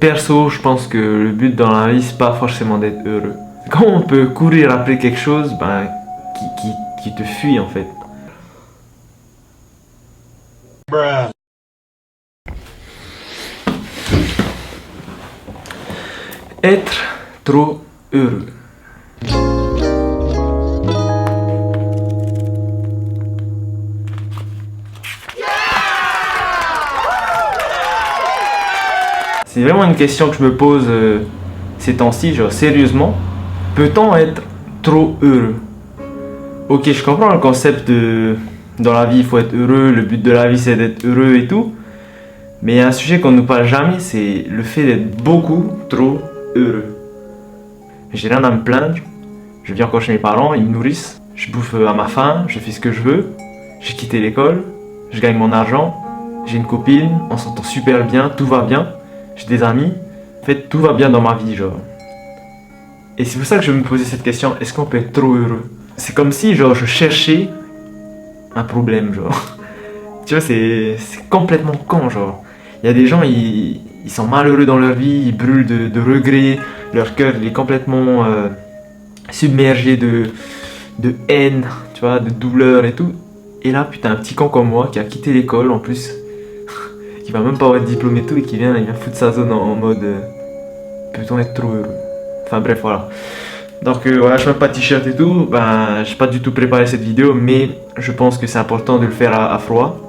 Perso, je pense que le but dans la vie, c'est pas forcément d'être heureux. Comment on peut courir après quelque chose qui te fuit en fait. Être trop heureux. C'est vraiment une question que je me pose ces temps-ci, genre sérieusement. Peut-on être trop heureux? Ok, je comprends le concept de dans la vie il faut être heureux, le but de la vie c'est d'être heureux et tout. Mais il y a un sujet qu'on ne nous parle jamais, c'est le fait d'être beaucoup trop heureux. J'ai rien à me plaindre, je vis encore chez mes parents, ils me nourrissent, je bouffe à ma faim, je fais ce que je veux, j'ai quitté l'école, je gagne mon argent, j'ai une copine, on s'entend super bien, tout va bien, j'ai des amis, en fait tout va bien dans ma vie genre. Et c'est pour ça que je me posais cette question, est-ce qu'on peut être trop heureux? C'est comme si genre je cherchais un problème genre. Tu vois, c'est complètement con genre. Il y a des gens, ils sont malheureux dans leur vie, ils brûlent de regrets, leur cœur il est complètement submergé de haine, tu vois, de douleur et tout. Et là, putain, un petit con comme moi qui a quitté l'école en plus, qui va même pas avoir de diplôme et tout, et qui vient foutre sa zone en mode peut-on être trop heureux? Enfin bref, voilà. Donc voilà, je mets pas de t-shirt et tout, ben j'ai pas du tout préparé cette vidéo, mais je pense que c'est important de le faire à froid.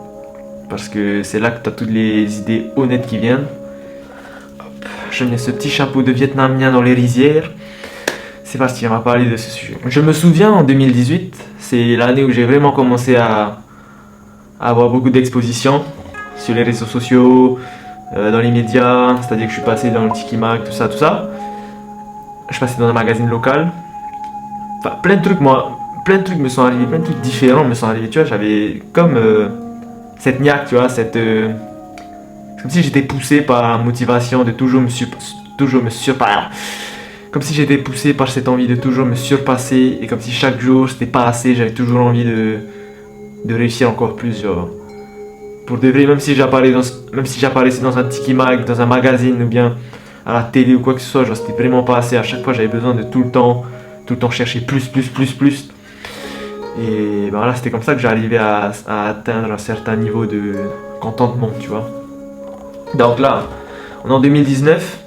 Parce que c'est là que tu as toutes les idées honnêtes qui viennent. Hop, je mets ce petit chapeau de Vietnamien dans les rizières. C'est parti, on va parler de ce sujet. Je me souviens en 2018, c'est l'année où j'ai vraiment commencé à avoir beaucoup d'expositions sur les réseaux sociaux, dans les médias, c'est-à-dire que je suis passé dans le Tiki Mag, tout ça, tout ça. Je suis passé dans un magazine local. Enfin, plein de trucs me sont arrivés, plein de trucs différents me sont arrivés. Tu vois, j'avais comme cette niaque, tu vois, comme si j'étais poussé par la motivation de toujours me surpasser. Comme si j'étais poussé par cette envie de toujours me surpasser et comme si chaque jour c'était pas assez, j'avais toujours envie de réussir encore plus, genre. Pour de vrai, même si j'apparaissais dans un Tiki Mag, dans un magazine ou bien à la télé ou quoi que ce soit, genre c'était vraiment pas assez. À chaque fois j'avais besoin de tout le temps chercher plus. Et ben là, c'était comme ça que j'arrivais à atteindre un certain niveau de contentement, tu vois. Donc là, on est en 2019.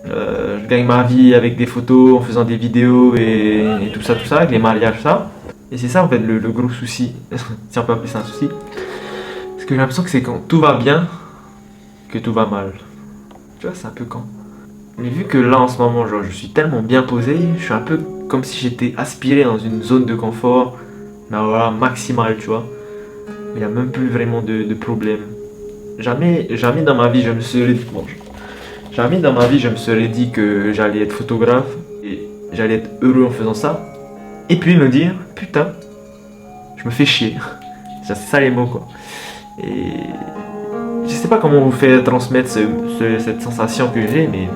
Je gagne ma vie avec des photos, en faisant des vidéos et tout ça, avec les mariages, ça. Et c'est ça en fait le gros souci, si on peut appeler ça un souci. Parce que j'ai l'impression que c'est quand tout va bien que tout va mal. Tu vois, c'est un peu quand. Mais vu que là en ce moment, genre, je suis tellement bien posé, je suis un peu comme si j'étais aspiré dans une zone de confort, mais voilà, maximale, tu vois. Il n'y a même plus vraiment de problème. Jamais dans ma vie je me serais dit, jamais dans ma vie je me serais dit que j'allais être photographe et j'allais être heureux en faisant ça. Et puis me dire, putain, je me fais chier. C'est ça les mots quoi. Et je sais pas comment vous faire transmettre cette sensation que j'ai, mais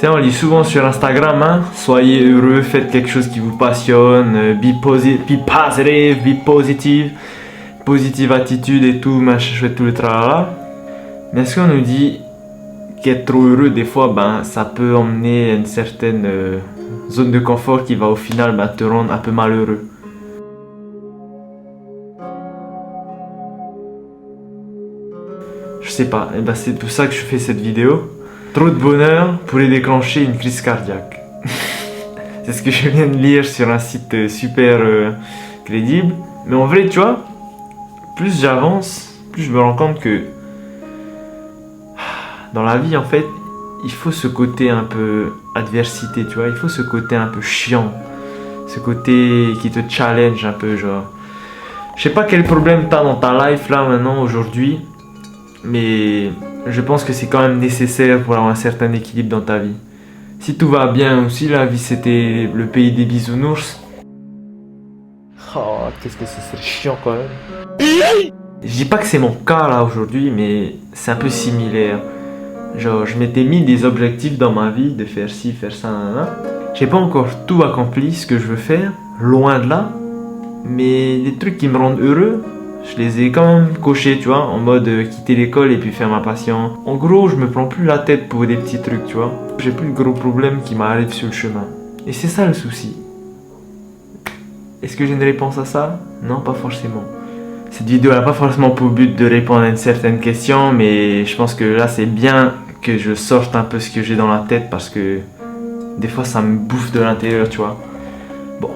on lit souvent sur Instagram, hein, soyez heureux, faites quelque chose qui vous passionne, be positive, be positive attitude et tout, machin chouette, tout le tralala. Mais est-ce qu'on nous dit qu'être trop heureux, des fois, ben, ça peut emmener à une certaine zone de confort qui va au final te rendre un peu malheureux? Je sais pas, et ben, c'est pour ça que je fais cette vidéo. Trop de bonheur pourrait déclencher une crise cardiaque. C'est ce que je viens de lire sur un site super crédible. Mais en vrai, tu vois, plus j'avance, plus je me rends compte que dans la vie, en fait, il faut ce côté un peu adversité, tu vois. Il faut ce côté un peu chiant. Ce côté qui te challenge un peu, genre. Je sais pas quel problème t'as dans ta life là maintenant, aujourd'hui. Mais je pense que c'est quand même nécessaire pour avoir un certain équilibre dans ta vie. Si tout va bien ou si la vie c'était le pays des bisounours. Oh, qu'est-ce que ce serait chiant quand même. Je dis pas que c'est mon cas là aujourd'hui, mais c'est un peu similaire. Genre, je m'étais mis des objectifs dans ma vie de faire ci, faire ça, nanana. J'ai pas encore tout accompli ce que je veux faire, loin de là. Mais les trucs qui me rendent heureux, Je les ai quand même cochés, tu vois, en mode quitter l'école et puis faire ma passion. En gros, je me prends plus la tête pour des petits trucs, tu vois. J'ai plus de gros problèmes qui m'arrivent sur le chemin. Et c'est ça le souci. Est-ce que j'ai une réponse à ça? Non, pas forcément. Cette vidéo n'a pas forcément pour but de répondre à une certaine question, mais je pense que là, c'est bien que je sorte un peu ce que j'ai dans la tête parce que des fois, ça me bouffe de l'intérieur, tu vois. Bon,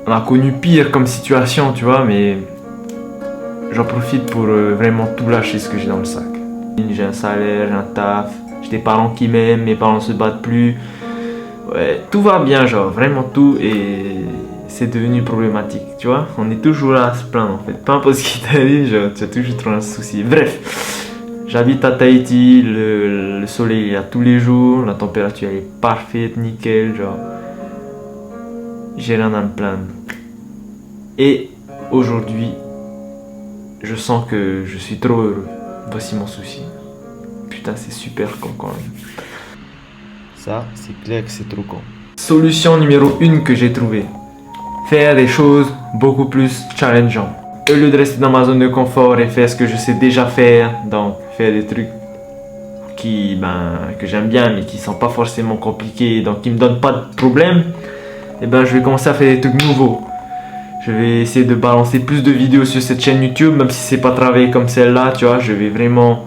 on a connu pire comme situation, tu vois, mais j'en profite pour vraiment tout lâcher ce que j'ai dans le sac. J'ai un salaire, j'ai un taf, j'ai des parents qui m'aiment, mes parents se battent plus. Ouais, tout va bien, genre, vraiment tout, et c'est devenu problématique, tu vois. On est toujours là à se plaindre, en fait. Peu importe ce qui t'arrive, genre, tu as toujours trop un souci. Bref, j'habite à Tahiti, le soleil est là tous les jours, la température elle est parfaite, nickel, genre. J'ai rien à me plaindre. Et aujourd'hui, je sens que je suis trop heureux. Voici mon souci. Putain, c'est super con quand même. Ça, c'est clair que c'est trop con. Solution numéro 1 que j'ai trouvée. Faire des choses beaucoup plus challengeantes. Au lieu de rester dans ma zone de confort et faire ce que je sais déjà faire, donc faire des trucs que j'aime bien mais qui sont pas forcément compliqués, donc qui me donnent pas de problème, et ben je vais commencer à faire des trucs nouveaux. Je vais essayer de balancer plus de vidéos sur cette chaîne YouTube, même si c'est pas travaillé comme celle-là, tu vois, je vais vraiment...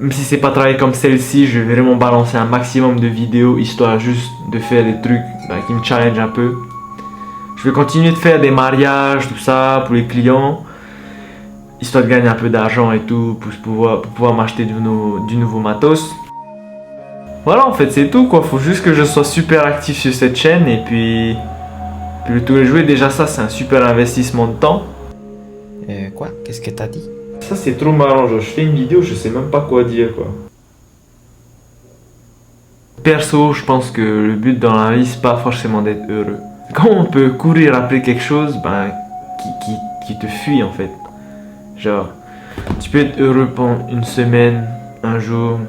Même si c'est pas travaillé comme celle-ci, je vais vraiment balancer un maximum de vidéos, histoire juste de faire des trucs qui me challenge un peu. Je vais continuer de faire des mariages, tout ça, pour les clients, histoire de gagner un peu d'argent et tout, pour pouvoir m'acheter du nouveau matos. Voilà, en fait, c'est tout, quoi. Faut juste que je sois super actif sur cette chaîne, et puis le tour est joué. Déjà, ça, c'est un super investissement de temps. Quoi? Qu'est-ce que t'as dit? Ça, c'est trop marrant, genre, je fais une vidéo, je sais même pas quoi dire, quoi. Perso, je pense que le but dans la vie, c'est pas forcément d'être heureux. Quand on peut courir après quelque chose qui te fuit, en fait. Genre, tu peux être heureux pendant une semaine, un jour,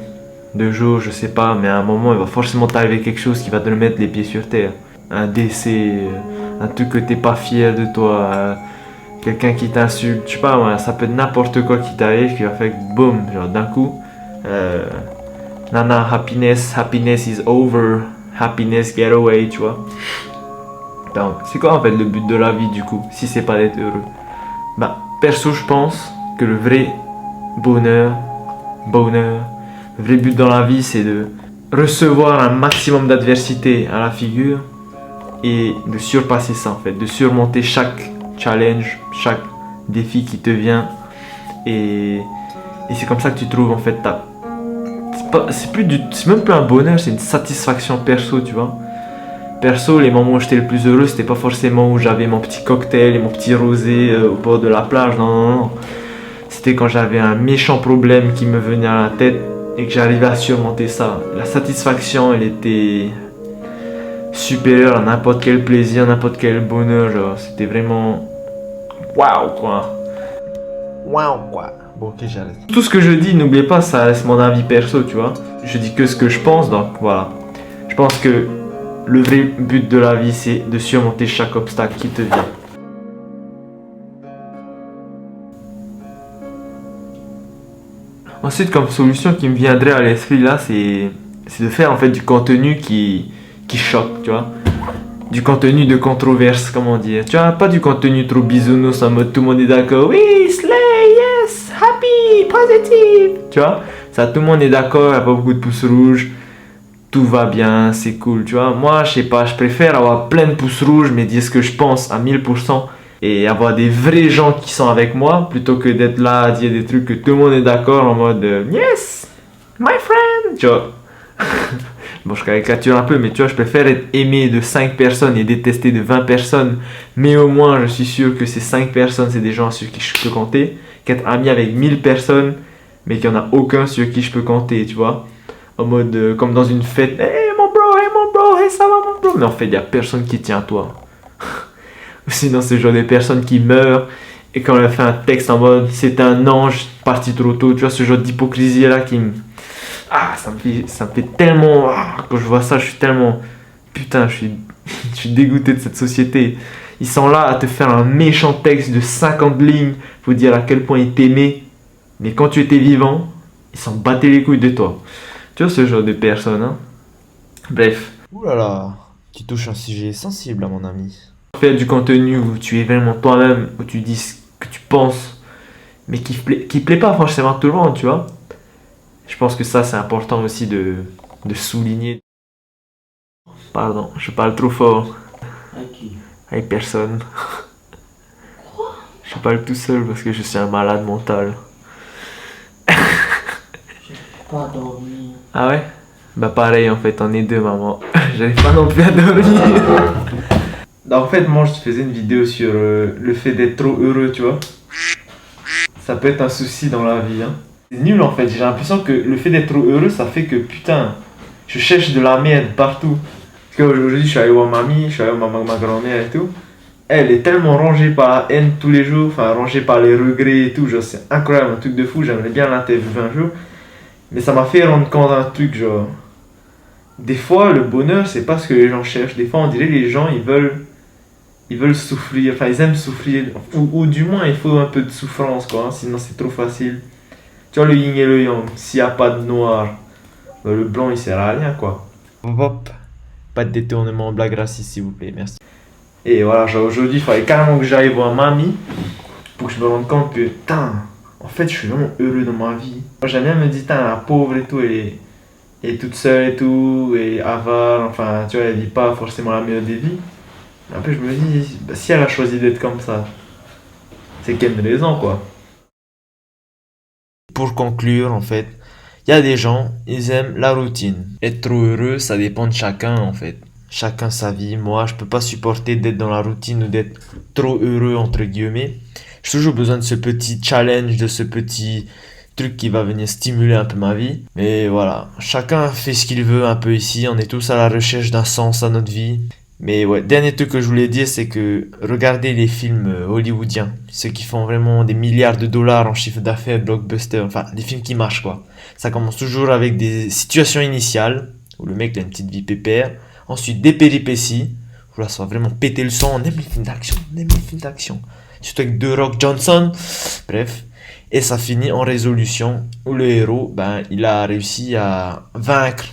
2 jours, je sais pas, mais à un moment, il va forcément t'arriver quelque chose qui va te remettre les pieds sur terre. Un décès, un truc que t'es pas fier de toi, quelqu'un qui t'insulte, je sais pas, ouais, ça peut être n'importe quoi qui t'arrive, qui va faire que boum, genre d'un coup, nana, happiness is over, happiness get away, tu vois. Donc, c'est quoi en fait le but de la vie du coup, si c'est pas d'être heureux? Bah, perso, je pense que le vrai bonheur, le vrai but dans la vie, c'est de recevoir un maximum d'adversité à la figure et de surpasser ça en fait, de surmonter chaque challenge, chaque défi qui te vient, et c'est comme ça que tu trouves en fait c'est même plus un bonheur, c'est une satisfaction perso, tu vois. Perso, les moments où j'étais le plus heureux, c'était pas forcément où j'avais mon petit cocktail et mon petit rosé au bord de la plage, non. C'était quand j'avais un méchant problème qui me venait à la tête et que j'arrivais à surmonter ça. La satisfaction, elle était supérieure à n'importe quel plaisir, n'importe quel bonheur, genre, c'était vraiment... Waouh, quoi. Waouh, quoi. Bon, ok, j'arrête. Tout ce que je dis, n'oubliez pas, ça reste mon avis perso, tu vois. Je dis que ce que je pense, donc voilà. Je pense que le vrai but de la vie, c'est de surmonter chaque obstacle qui te vient. Ensuite, comme solution qui me viendrait à l'esprit là, c'est de faire en fait du contenu qui choque, tu vois. Du contenu de controverse, comment dire. Tu vois, pas du contenu trop bisounours en mode tout le monde est d'accord. Oui, slay, yes, happy, positive. Tu vois, ça tout le monde est d'accord, il n'y a pas beaucoup de pouces rouges. Tout va bien, c'est cool, tu vois. Moi, je sais pas, je préfère avoir plein de pouces rouges, mais dire ce que je pense à 1000% et avoir des vrais gens qui sont avec moi plutôt que d'être là à dire des trucs que tout le monde est d'accord en mode yes, my friend, tu vois. Bon, je caricature un peu, mais tu vois, je préfère être aimé de 5 personnes et détesté de 20 personnes, mais au moins, je suis sûr que ces 5 personnes, c'est des gens sur qui je peux compter, qu'être ami avec 1000 personnes, mais qu'il n'y en a aucun sur qui je peux compter, tu vois. En mode, comme dans une fête, hey mon bro, hey ça va mon bro. Mais en fait, il n'y a personne qui tient à toi. Ou sinon, c'est le genre de personnes qui meurent et quand on a fait un texte en mode, c'est un ange parti trop tôt. Tu vois, ce genre d'hypocrisie là qui me... Ah, ça me fait tellement... Ah, quand je vois ça, je suis tellement... Putain, je suis dégoûté de cette société. Ils sont là à te faire un méchant texte de 50 lignes pour dire à quel point ils t'aimaient. Mais quand tu étais vivant, ils s'en battaient les couilles de toi. Tu vois ce genre de personne, hein? Bref. Ouh là là, tu touches un sujet sensible à mon ami. Faire du contenu où tu es vraiment toi-même, où tu dis ce que tu penses, mais qui plaît pas forcément à tout le monde, tu vois. Je pense que ça, c'est important aussi de souligner. Pardon, je parle trop fort. Avec qui? Avec personne. Je parle tout seul parce que je suis un malade mental. Pas dormir. Ah ouais? Bah pareil en fait, on est deux maman. J'arrive pas non plus à dormir. En fait, moi je te faisais une vidéo sur le fait d'être trop heureux, tu vois. Ça peut être un souci dans la vie, hein. C'est nul en fait, j'ai l'impression que le fait d'être trop heureux, ça fait que putain, je cherche de la merde partout. Parce qu'aujourd'hui, je suis allé voir mamie, je suis allé voir ma grand-mère et tout. Elle est tellement rongée par la haine tous les jours, enfin rongée par les regrets et tout, genre c'est incroyable, un truc de fou, j'aimerais bien l'interviewer un jour. Mais ça m'a fait rendre compte d'un truc, genre... Des fois, le bonheur, c'est pas ce que les gens cherchent. Des fois, on dirait que les gens, ils veulent souffrir, enfin ils aiment souffrir. Ou du moins, il faut un peu de souffrance, quoi, hein, sinon c'est trop facile. Tu vois, le yin et le yang, s'il n'y a pas de noir, le blanc, il sert à rien, quoi. Hop, pas de détournement, blague raciste s'il vous plaît, merci. Et voilà, genre aujourd'hui, il fallait carrément que j'aille voir mamie pour que je me rende compte que, putain, en fait, je suis vraiment heureux dans ma vie. Moi, j'aime bien me dire, putain, la pauvre et tout, elle est toute seule et tout, et avare, enfin, tu vois, elle vit pas forcément la meilleure des vies. Mais après, je me dis, bah, si elle a choisi d'être comme ça, c'est qu'il y a une raison, quoi. Pour conclure, en fait, il y a des gens, ils aiment la routine. Être trop heureux, ça dépend de chacun, en fait. Chacun sa vie. Moi, je peux pas supporter d'être dans la routine ou d'être trop heureux, entre guillemets. J'ai toujours besoin de ce petit challenge, de ce petit truc qui va venir stimuler un peu ma vie. Mais voilà, chacun fait ce qu'il veut un peu ici. On est tous à la recherche d'un sens à notre vie. Mais ouais, dernier truc que je voulais dire, c'est que regardez les films hollywoodiens, ceux qui font vraiment des milliards de dollars en chiffre d'affaires, blockbuster, enfin les films qui marchent quoi. Ça commence toujours avec des situations initiales, où le mec a une petite vie pépère, ensuite des péripéties, où là ça va vraiment péter le son, on aime les films d'action, on aime les films d'action. Surtout avec The Rock Johnson, bref. Et ça finit en résolution, où le héros, ben, il a réussi à vaincre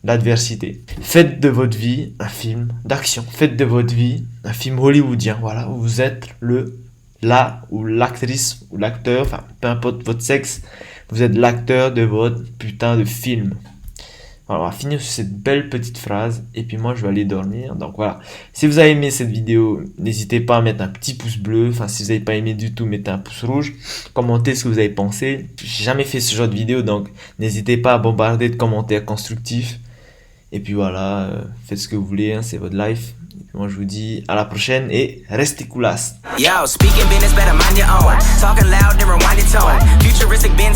l'adversité. Faites de votre vie un film d'action. Faites de votre vie un film hollywoodien. Voilà, où vous êtes ou l'actrice ou l'acteur, enfin peu importe votre sexe, vous êtes l'acteur de votre putain de film. Alors, on va finir sur cette belle petite phrase et puis moi je vais aller dormir. Donc voilà, si vous avez aimé cette vidéo, n'hésitez pas à mettre un petit pouce bleu. Enfin, si vous n'avez pas aimé du tout, mettez un pouce rouge. Commentez ce que vous avez pensé. J'ai jamais fait ce genre de vidéo, donc n'hésitez pas à bombarder de commentaires constructifs. Et puis voilà, faites ce que vous voulez, hein, c'est votre life. Et puis moi je vous dis à la prochaine et restez coolass. Yo, speaking business, better mind your own. Talking loud and rewind your tone. Futuristic being